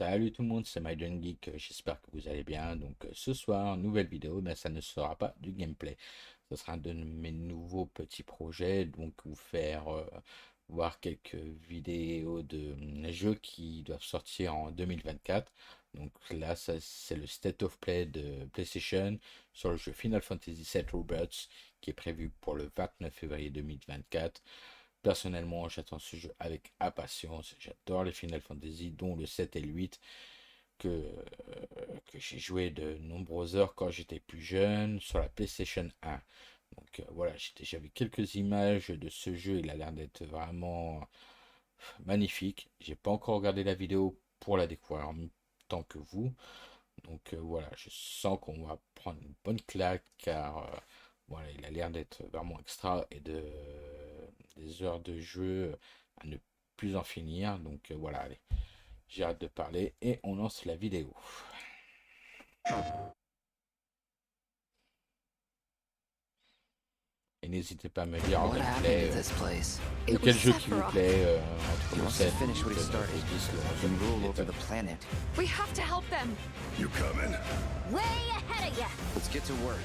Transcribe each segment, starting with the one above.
Salut tout le monde, c'est MaidenGeek, j'espère que vous allez bien. Donc ce soir, nouvelle vidéo, mais ça ne sera pas du gameplay. Ce sera un de mes nouveaux petits projets, donc vous faire voir quelques vidéos de jeux qui doivent sortir en 2024. Donc là, c'est le State of Play de PlayStation sur le jeu Final Fantasy VII Rebirth qui est prévu pour le 29 février 2024. Personnellement, j'attends ce jeu avec impatience. J'adore les Final Fantasy, dont le 7 et le 8, que j'ai joué de nombreuses heures quand j'étais plus jeune sur la PlayStation 1. Donc voilà, j'avais quelques images de ce jeu. Il a l'air d'être vraiment magnifique. J'ai pas encore regardé la vidéo pour la découvrir en même temps que vous. Donc voilà, je sens qu'on va prendre une bonne claque car voilà, il a l'air d'être vraiment extra et des heures de jeu à ne plus en finir. Donc voilà, allez, j'ai hâte de parler et on lance la vidéo. Et n'hésitez pas à me dire en gameplay quel jeu qui vous plaît entre le 7 et le 10. We have to help them. You coming? Way ahead of you. Let's get to work.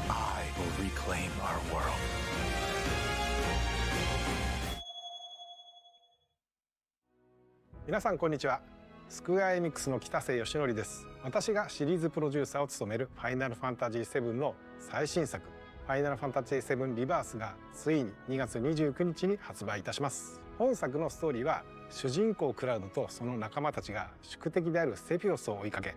I will reclaim our world. 皆さんこんにちは。スクエアエニックスの北瀬義則です。私がシリーズプロデューサーを務めるファイナルファンタジー7の最新作ファイナルファンタジー7リバースがついに2月29日に発売いたします。本作のストーリーは主人公クラウドとその仲間たちが宿敵であるセフィオスを追いかけ、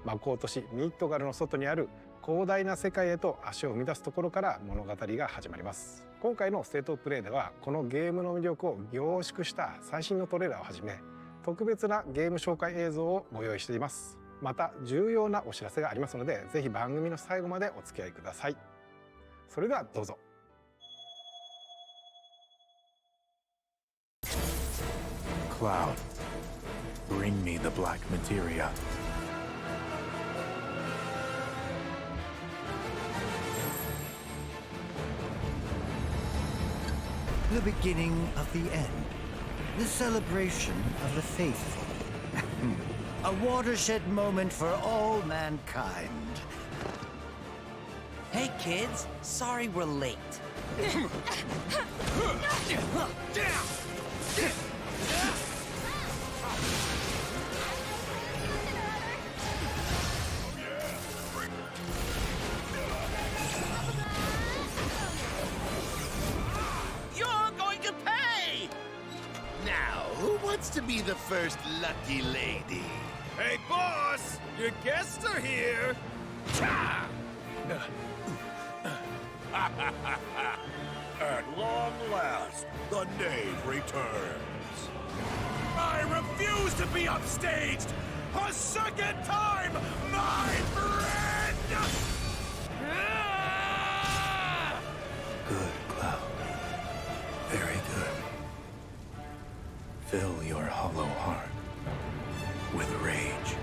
魔法都市ミッドガルの外にある広大な世界へと足を踏み出すところから物語が始まります。今回のステートプレイではこのゲームの魅力を凝縮した最新のトレーラーをはじめ特別なゲーム紹介映像をご用意しています。また重要なお知らせがありますので、ぜひ番組の最後までお付き合いください。それではどうぞ。Cloud, bring me the black materia. The beginning of the end. The celebration of the faithful. A watershed moment for all mankind. Hey kids, sorry we're late. You're going to pay! Now, who wants to be the first lucky lady? Hey, boss! Your guests are here! At long last, the knave returns. I refuse to be upstaged a second time, my friend! Good, Cloud. Very good. Fill your hollow heart with rage.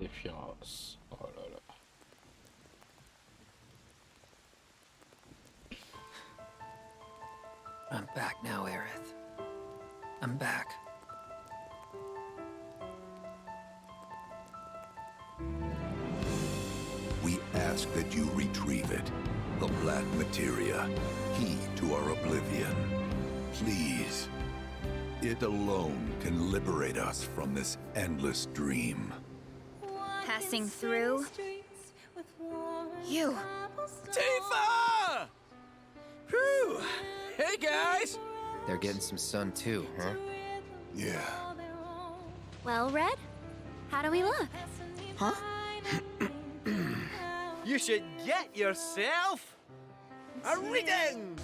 Défiance. Oh là là. I'm back now, Aerith. I'm back. We ask that you retrieve it. The black materia, key to our oblivion. Please. It alone can liberate us from this endless dream. Passing through. You. Tifa! Whew! Hey, guys! They're getting some sun too, huh? Yeah. Well, Red? How do we look? Huh? You should get yourself a reading!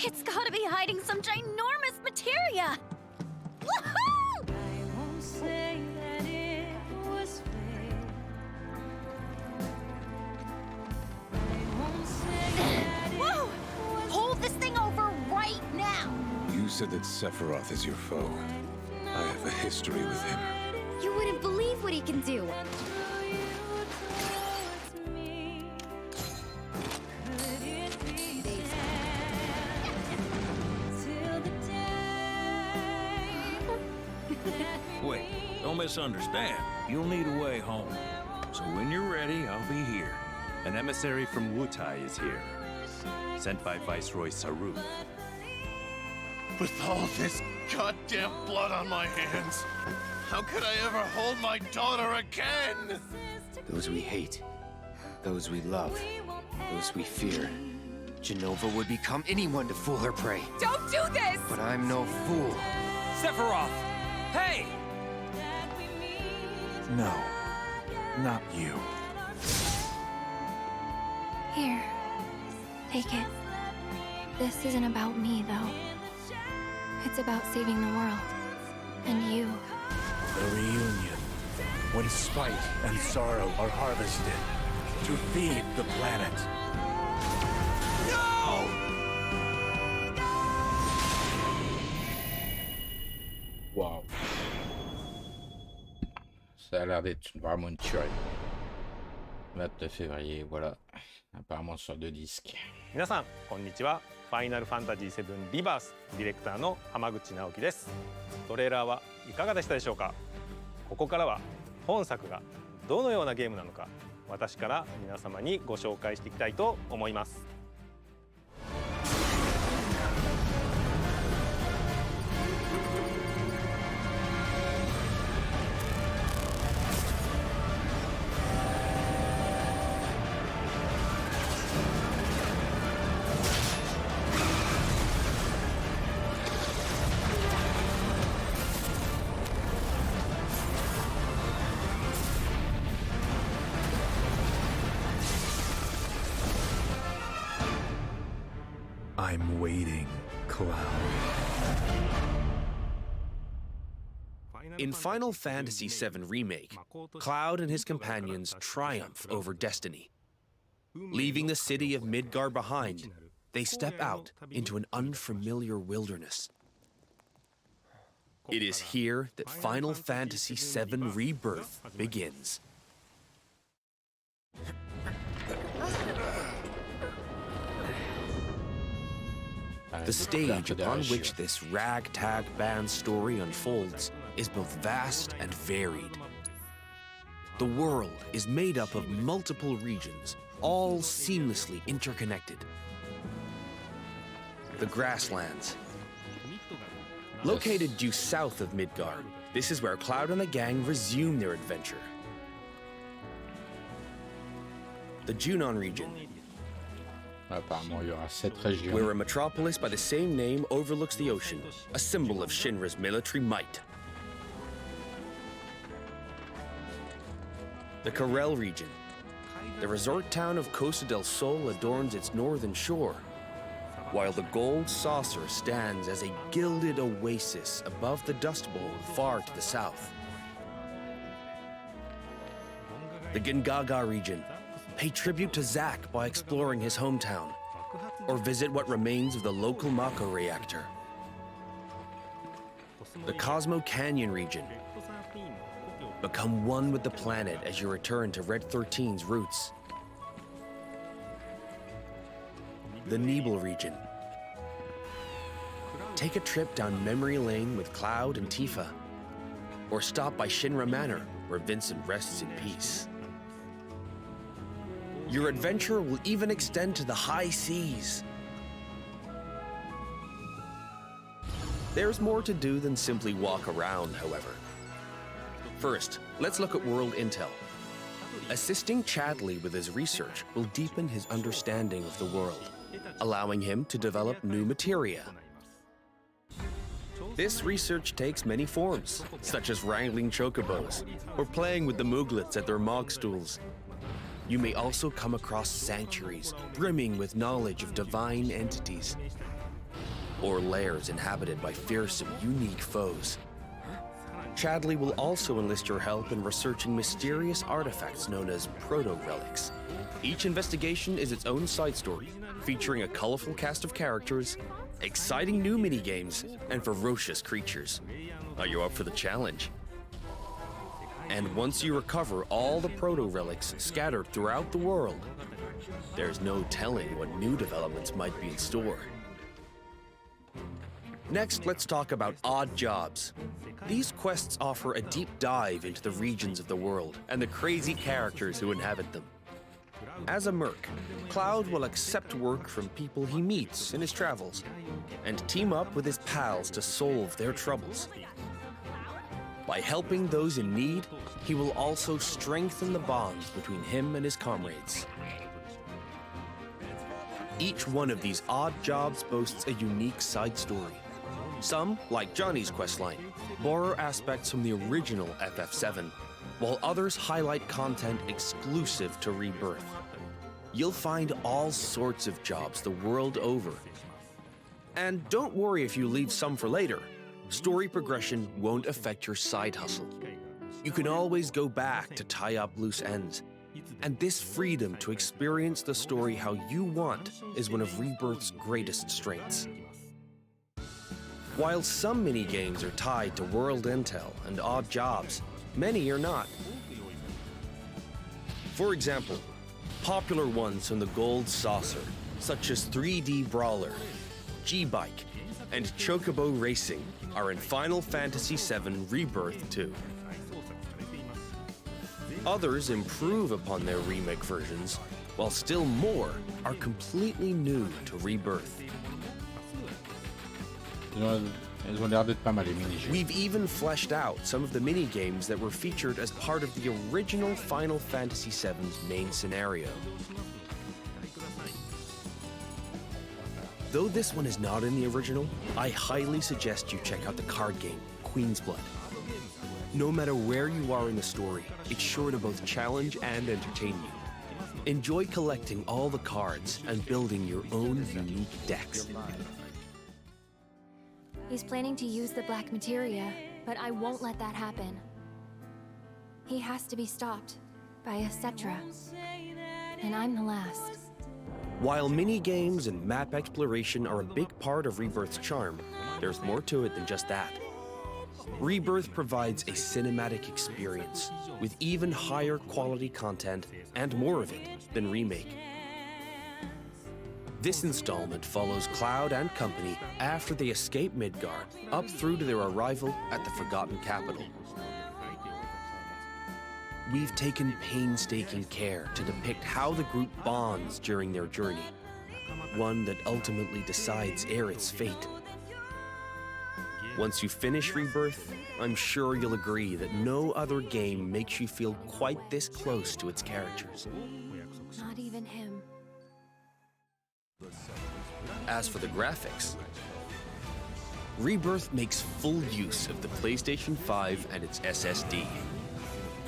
It's gotta be hiding some ginormous materia! Woohoo! Whoa! Hold this thing over right now! You said that Sephiroth is your foe. I have a history with him. You wouldn't believe what he can do! Don't misunderstand. You'll need a way home. So when you're ready, I'll be here. An emissary from Wutai is here, sent by Viceroy Saru. With all this goddamn blood on my hands, how could I ever hold my daughter again? Those we hate, those we love, those we fear. Genova would become anyone to fool her prey. Don't do this! But I'm no fool. Sephiroth! Hey! No, not you. Here. Take it. This isn't about me, though. It's about saving the world. And you. The reunion, when spite and sorrow are harvested to feed the planet. No! Waouh. Ça a l'air d'être vraiment une tuerie. 29 février, voilà. Apparemment sur 2 disques. 皆さんこんにちは。ファイナルファンタジー7リバースディレクターの浜口直樹です。トレーラーはいかがでしたでしょうか。ここからは本作がどのようなゲームなのか、私から皆様にご紹介していきたいと思います。I'm waiting, Cloud. In Final Fantasy VII Remake, Cloud and his companions triumph over destiny. Leaving the city of Midgar behind, they step out into an unfamiliar wilderness. It is here that Final Fantasy VII Rebirth begins. The stage upon which this ragtag band story unfolds is both vast and varied. The world is made up of multiple regions, all seamlessly interconnected. The Grasslands. Located due south of Midgar, this is where Cloud and the gang resume their adventure. The Junon region. Apparemment, il y aura 7 régions. Where a metropolis by the same name overlooks the ocean, a symbol of Shinra's military might. The Karel region. The resort town of Costa del Sol adorns its northern shore, while the gold saucer stands as a gilded oasis above the Dust Bowl far to the south. The Gingaga region. Pay tribute to Zack by exploring his hometown, or visit what remains of the local Mako reactor. The Cosmo Canyon region. Become one with the planet as you return to Red 13's roots. The Nibel region. Take a trip down memory lane with Cloud and Tifa, or stop by Shinra Manor, where Vincent rests in peace. Your adventure will even extend to the high seas. There's more to do than simply walk around, however. First, let's look at world intel. Assisting Chadley with his research will deepen his understanding of the world, allowing him to develop new materia. This research takes many forms, such as wrangling chocobos or playing with the Mooglets at their mog stools. You may also come across sanctuaries brimming with knowledge of divine entities, or lairs inhabited by fearsome, unique foes. Chadley will also enlist your help in researching mysterious artifacts known as proto-relics. Each investigation is its own side story, featuring a colorful cast of characters, exciting new minigames, and ferocious creatures. Are you up for the challenge? And once you recover all the proto-relics scattered throughout the world, there's no telling what new developments might be in store. Next, let's talk about odd jobs. These quests offer a deep dive into the regions of the world and the crazy characters who inhabit them. As a merc, Cloud will accept work from people he meets in his travels and team up with his pals to solve their troubles. By helping those in need, he will also strengthen the bonds between him and his comrades. Each one of these odd jobs boasts a unique side story. Some, like Johnny's questline, borrow aspects from the original FF7, while others highlight content exclusive to Rebirth. You'll find all sorts of jobs the world over. And don't worry if you leave some for later. Story progression won't affect your side hustle. You can always go back to tie up loose ends. And this freedom to experience the story how you want is one of Rebirth's greatest strengths. While some mini-games are tied to world intel and odd jobs, many are not. For example, popular ones from the Gold Saucer, such as 3D Brawler, G-Bike, and Chocobo Racing, are in Final Fantasy VII Rebirth 2. Others improve upon their remake versions, while still more are completely new to Rebirth. Elles ont l'air d'être pas mal, les mini-jeux. We've even fleshed out some of the mini-games that were featured as part of the original Final Fantasy VII's main scenario. Though this one is not in the original, I highly suggest you check out the card game, Queen's Blood. No matter where you are in the story, it's sure to both challenge and entertain you. Enjoy collecting all the cards and building your own unique decks. He's planning to use the black materia, but I won't let that happen. He has to be stopped by etc. And I'm the last. While mini-games and map exploration are a big part of Rebirth's charm, there's more to it than just that. Rebirth provides a cinematic experience with even higher quality content and more of it than Remake. This installment follows Cloud and company after they escape Midgar, up through to their arrival at the Forgotten Capital. We've taken painstaking care to depict how the group bonds during their journey, one that ultimately decides Aerith's fate. Once you finish Rebirth, I'm sure you'll agree that no other game makes you feel quite this close to its characters. Not even him. As for the graphics, Rebirth makes full use of the PlayStation 5 and its SSD,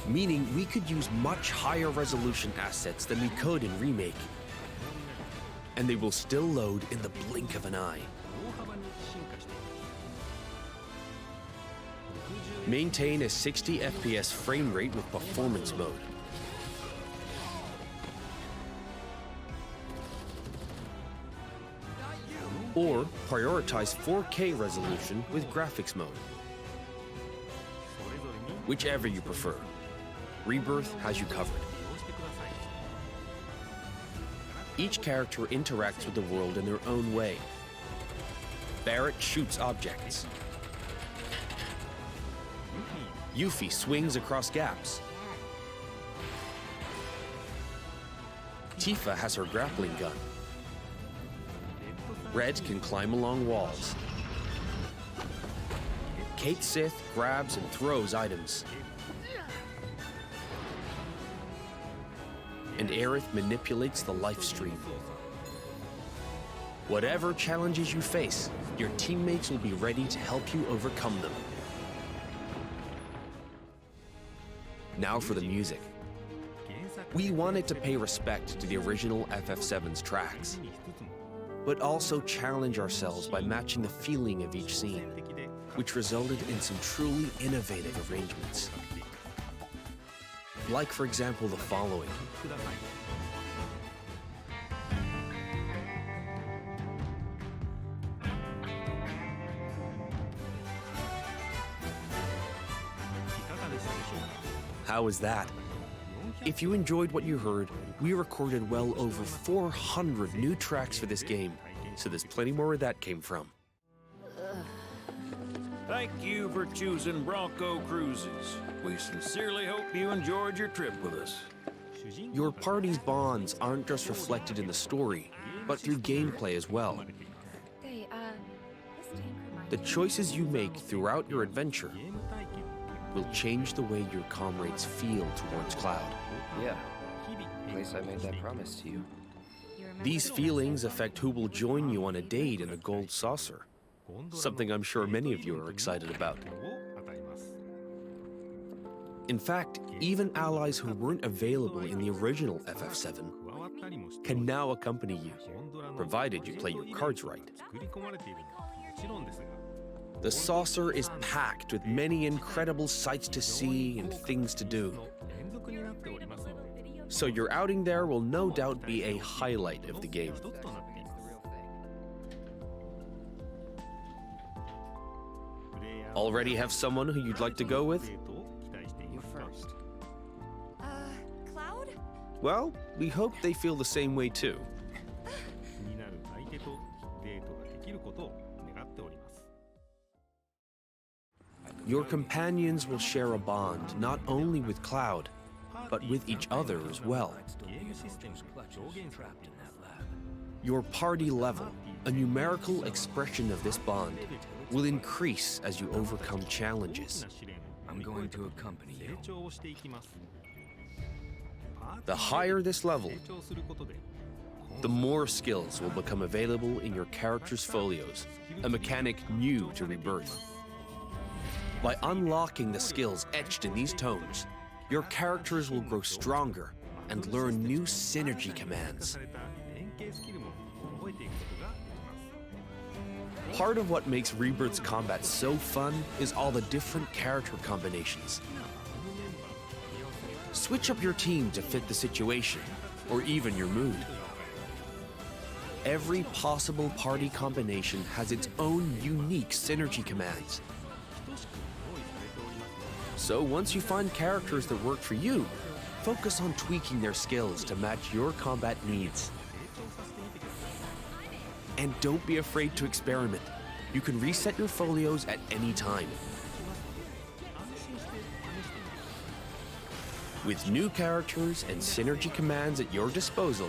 meaning we could use much higher resolution assets than we could in Remake, and they will still load in the blink of an eye. Maintain a 60 FPS frame rate with performance mode. Or prioritize 4K resolution with graphics mode. Whichever you prefer, Rebirth has you covered. Each character interacts with the world in their own way. Barrett shoots objects. Yuffie swings across gaps. Tifa has her grappling gun. Red can climb along walls. Kate Sith grabs and throws items. And Aerith manipulates the life stream. Whatever challenges you face, your teammates will be ready to help you overcome them. Now for the music. We wanted to pay respect to the original FF7's tracks, but also challenge ourselves by matching the feeling of each scene, which resulted in some truly innovative arrangements. Like, for example, the following. How was that? If you enjoyed what you heard, we recorded well over 400 new tracks for this game, so there's plenty more where that came from. Thank you for choosing Bronco Cruises. We sincerely hope you enjoyed your trip with us. Your party's bonds aren't just reflected in the story, but through gameplay as well. The choices you make throughout your adventure will change the way your comrades feel towards Cloud. Yeah. At least I made that promise to you. These feelings affect who will join you on a date in a gold saucer. Something I'm sure many of you are excited about. In fact, even allies who weren't available in the original FF7 can now accompany you, provided you play your cards right. The saucer is packed with many incredible sights to see and things to do. So your outing there will no doubt be a highlight of the game. Already have someone who you'd like to go with? You first. Cloud? Well, we hope they feel the same way too. Your companions will share a bond not only with Cloud, but with each other as well. Your party level, a numerical expression of this bond, will increase as you overcome challenges. I'm going to accompany you. The higher this level, the more skills will become available in your character's folios, a mechanic new to Rebirth. By unlocking the skills etched in these tomes, your characters will grow stronger and learn new synergy commands. Part of what makes Rebirth's combat so fun is all the different character combinations. Switch up your team to fit the situation, or even your mood. Every possible party combination has its own unique synergy commands. So once you find characters that work for you, focus on tweaking their skills to match your combat needs. And don't be afraid to experiment. You can reset your folios at any time. With new characters and synergy commands at your disposal,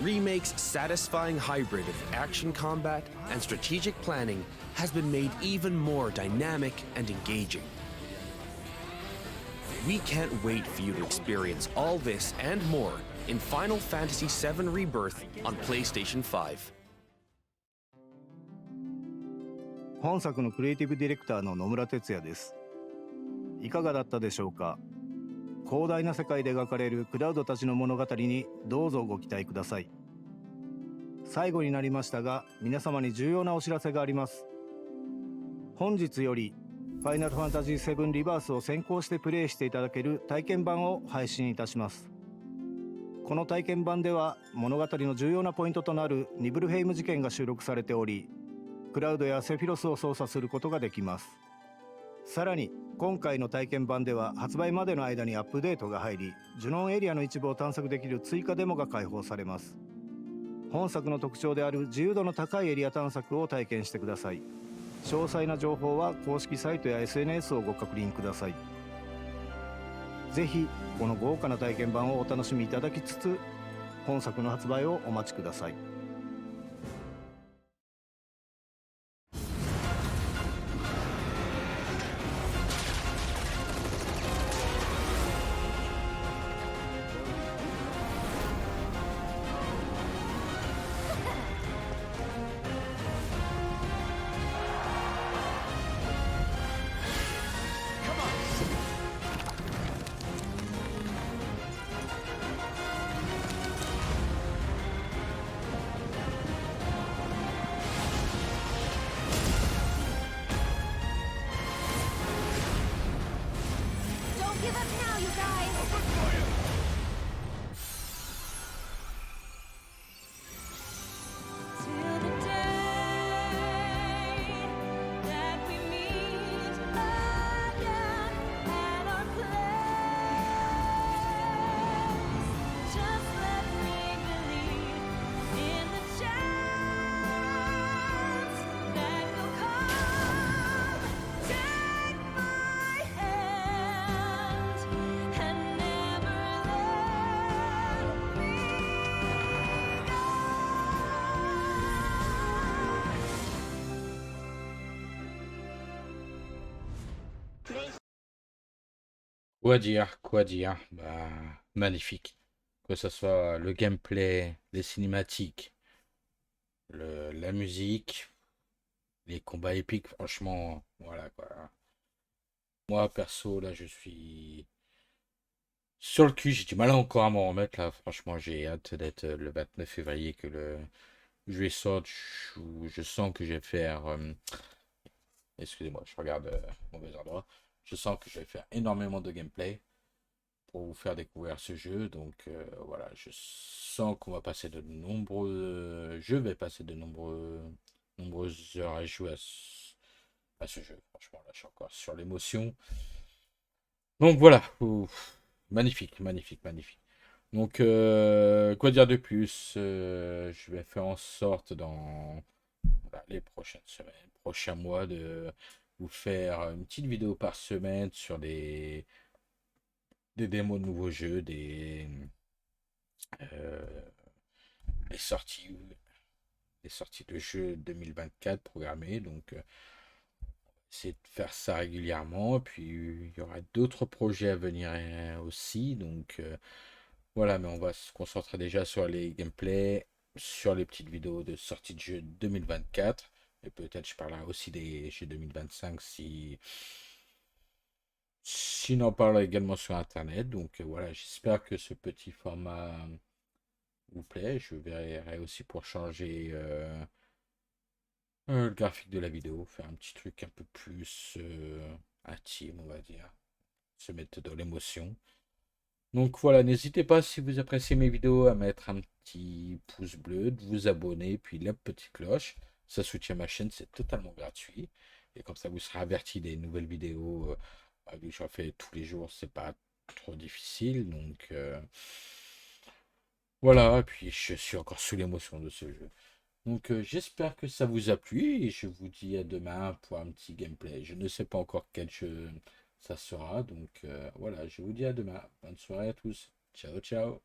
Remake's satisfying hybrid of action combat and strategic planning has been made even more dynamic and engaging. We can't wait for you to experience all this and more in Final Fantasy VII Rebirth on PlayStation 5. 本作のクリエイティブディレクターの野村哲也です。いかがだったでしょうか。広大な世界で描かれるクラウドたちの物語にどうぞご期待ください。最後になりましたが、皆様に重要なお知らせがあります。本日よりファイナルファンタジー7リバースを先行してプレイしていただける体験版を配信いたします。この体験版では物語の重要なポイントとなるニブルヘイム事件が収録されており、クラウドやセフィロスを操作することができます。さらに今回の体験版では発売までの間にアップデートが入り、ジュノンエリアの一部を探索できる追加デモが開放されます。本作の特徴である自由度の高いエリア探索を体験してください。詳細な情報は公式サイトや SNS をご確認ください。ぜひこの豪華な体験版をお楽しみいただきつつ、本作の発売をお待ちください。Quoi dire? Quoi dire? Bah, magnifique. Que ce soit le gameplay, les cinématiques, la musique, les combats épiques, franchement, voilà quoi. Moi, perso, là, je suis sur le cul. J'ai du mal encore à m'en remettre, là. Franchement, j'ai hâte d'être le 29 février que le jeu sorte. Je sens que je vais faire... excusez-moi, je regarde mauvais endroit. Je sens que je vais faire énormément de gameplay pour vous faire découvrir ce jeu. Donc voilà, je sens qu'on va passer de nombreux... je vais passer de nombreuses heures à jouer à ce jeu. Franchement, là, je suis encore sur l'émotion. Donc voilà, ouf, magnifique, magnifique, magnifique. Donc, quoi dire de plus? Je vais faire en sorte dans voilà, les prochaines semaines, prochains mois, de vous faire une petite vidéo par semaine sur des démos de nouveaux jeux, euh, les sorties, les sorties de jeux 2024 programmées. Donc, c'est de faire ça régulièrement. Et puis, il y aura d'autres projets à venir aussi. Donc, voilà, mais on va se concentrer déjà sur les gameplays, sur les petites vidéos de sortie de jeux 2024. Et peut-être je parlerai aussi des jeux 2025 si on en parle également sur Internet. Donc voilà, j'espère que ce petit format vous plaît. Je verrai aussi pour changer le graphique de la vidéo, faire un petit truc un peu plus intime, on va dire. Se mettre dans l'émotion. Donc voilà, n'hésitez pas si vous appréciez mes vidéos à mettre un petit pouce bleu, de vous abonner, puis la petite cloche. Ça soutient ma chaîne, c'est totalement gratuit. Et comme ça, vous serez averti des nouvelles vidéos que j'en fais tous les jours, c'est pas trop difficile. Donc voilà, et puis je suis encore sous l'émotion de ce jeu. Donc j'espère que ça vous a plu et je vous dis à demain pour un petit gameplay. Je ne sais pas encore quel jeu ça sera. Donc voilà, je vous dis à demain. Bonne soirée à tous. Ciao, ciao.